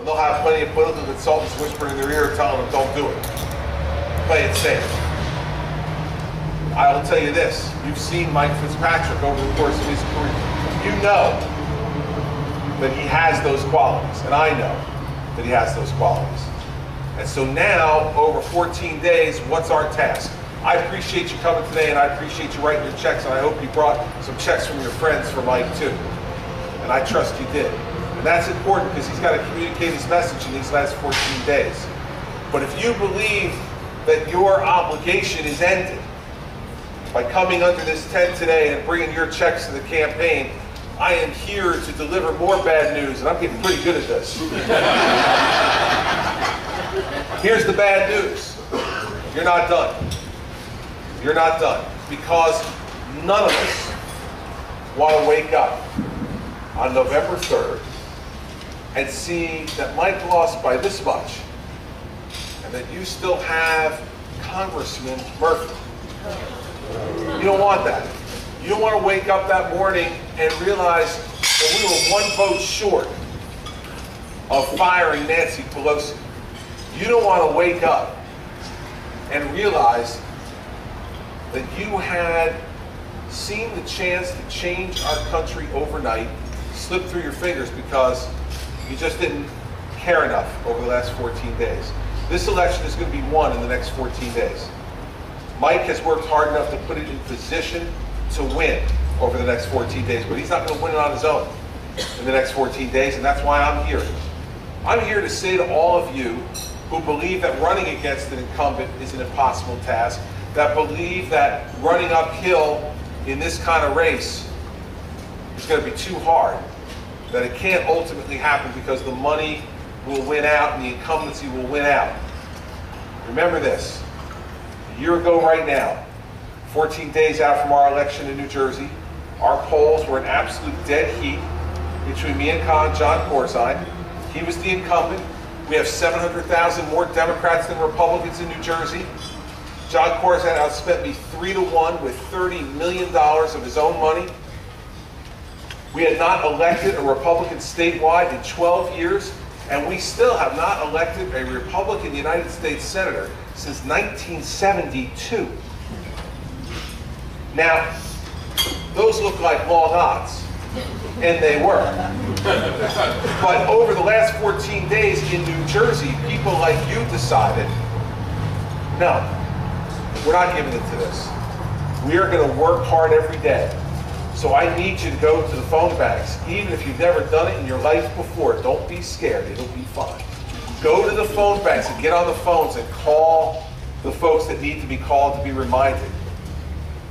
and they'll have plenty of political consultants whispering in their ear telling them don't do it. Play it safe. I will tell you this, you've seen Mike Fitzpatrick over the course of his career. You know that he has those qualities, and I know that he has those qualities. And so now, over 14 days, what's our task? I appreciate you coming today, and I appreciate you writing your checks, and I hope you brought some checks from your friends for Mike too. And I trust you did. And that's important because he's got to communicate his message in these last 14 days. But if you believe that your obligation is ended by coming under this tent today and bringing your checks to the campaign, I am here to deliver more bad news, and I'm getting pretty good at this. Here's the bad news. You're not done. You're not done. Because none of us want to wake up on November 3rd and see that Mike lost by this much, and that you still have Congressman Murphy. You don't want that. You don't want to wake up that morning and realize that we were one vote short of firing Nancy Pelosi. You don't want to wake up and realize that you had seen the chance to change our country overnight slip through your fingers because you just didn't care enough over the last 14 days. This election is going to be won in the next 14 days. Mike has worked hard enough to put it in position to win over the next 14 days, but he's not going to win it on his own in the next 14 days, and that's why I'm here. I'm here to say to all of you who believe that running against an incumbent is an impossible task, that believe that running uphill in this kind of race is going to be too hard, that it can't ultimately happen because the money will win out and the incumbency will win out. Remember this, a year ago right now, 14 days out from our election in New Jersey, our polls were an absolute dead heat between me and John Corzine. He was the incumbent. We have 700,000 more Democrats than Republicans in New Jersey. John Corzine outspent me 3-1 with $30 million of his own money. We had not elected a Republican statewide in 12 years, and we still have not elected a Republican United States Senator since 1972. Now, those look like long odds, and they were. But over the last 14 days in New Jersey, people like you decided, no, we're not giving it to this. We are going to work hard every day. So I need you to go to the phone banks, even if you've never done it in your life before. Don't be scared, it'll be fine. Go to the phone banks and get on the phones and call the folks that need to be called to be reminded.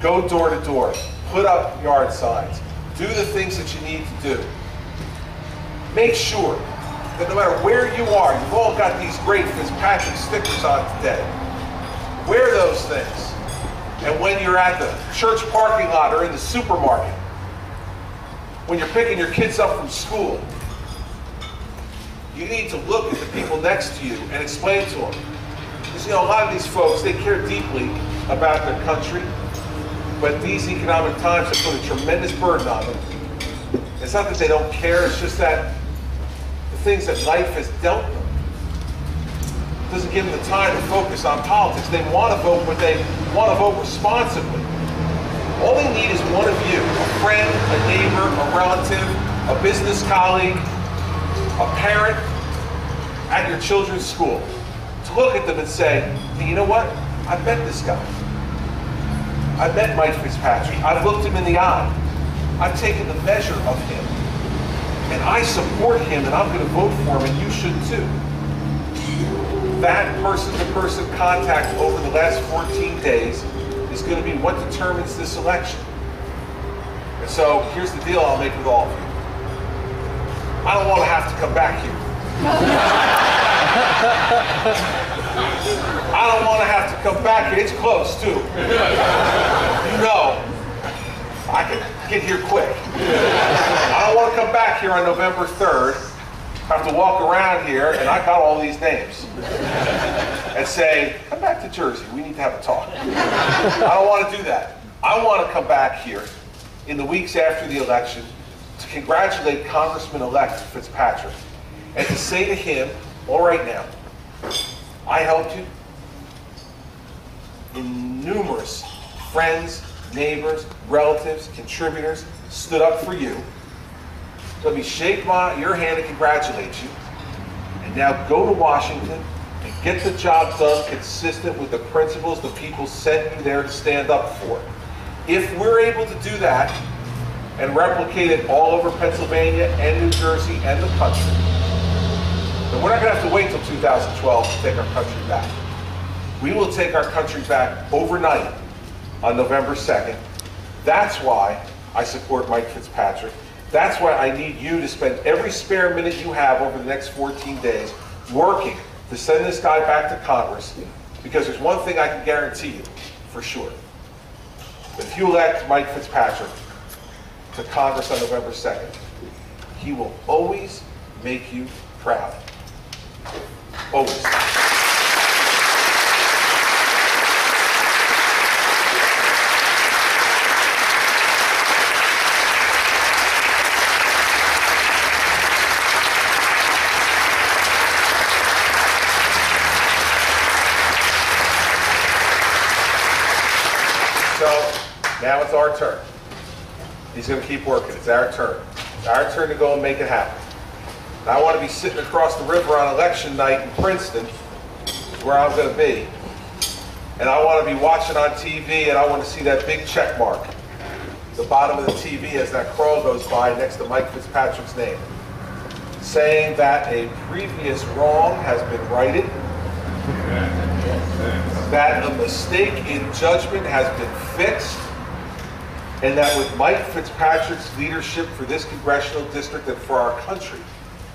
Go door to door, put up yard signs, do the things that you need to do. Make sure that no matter where you are, you've all got these great Fitzpatrick stickers on today. Wear those things. And when you're at the church parking lot or in the supermarket, when you're picking your kids up from school, you need to look at the people next to you and explain to them. Because, you know, a lot of these folks, they care deeply about their country, but these economic times have put a tremendous burden on them. It's not that they don't care, it's just that the things that life has dealt them doesn't give them the time to focus on politics. They want to vote, but they want to vote responsibly. All they need is one of you, a friend, a neighbor, a relative, a business colleague, a parent at your children's school, to look at them and say, hey, you know what? I met this guy. I met Mike Fitzpatrick. I've looked him in the eye. I've taken the measure of him. And I support him, and I'm going to vote for him, and you should too. That person-to-person contact over the last 14 days is going to be what determines this election. And so here's the deal I'll make with all of you. I don't want to have to come back here. I don't want to have to come back here. It's close too. You know, I can get here quick. I don't want to come back here on November 3rd, have to walk around here, and I got all these names, and say, come back to Jersey, we need to have a talk. I don't want to do that. I want to come back here in the weeks after the election to congratulate Congressman-elect Fitzpatrick and to say to him, all right now, I helped you. And numerous friends, neighbors, relatives, contributors stood up for you. So let me shake your hand and congratulate you. And now go to Washington and get the job done consistent with the principles the people sent you there to stand up for. If we're able to do that and replicate it all over Pennsylvania and New Jersey and the country, then we're not going to have to wait till 2012 to take our country back. We will take our country back overnight on November 2nd. That's why I support Mike Fitzpatrick. That's why I need you to spend every spare minute you have over the next 14 days working to send this guy back to Congress, because there's one thing I can guarantee you for sure. If you elect Mike Fitzpatrick to Congress on November 2nd, he will always make you proud. Always. So now it's our turn. He's going to keep working. It's our turn. It's our turn to go and make it happen. And I want to be sitting across the river on election night in Princeton, where I'm going to be. And I want to be watching on TV, and I want to see that big check mark at the bottom of the TV as that crow goes by next to Mike Fitzpatrick's name, saying that a previous wrong has been righted, that a mistake in judgment has been fixed, and that with Mike Fitzpatrick's leadership for this congressional district and for our country,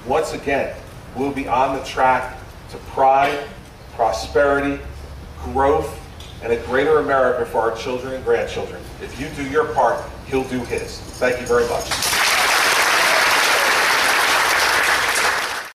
once again, we'll be on the track to pride, prosperity, growth, and a greater America for our children and grandchildren. If you do your part, he'll do his. Thank you very much.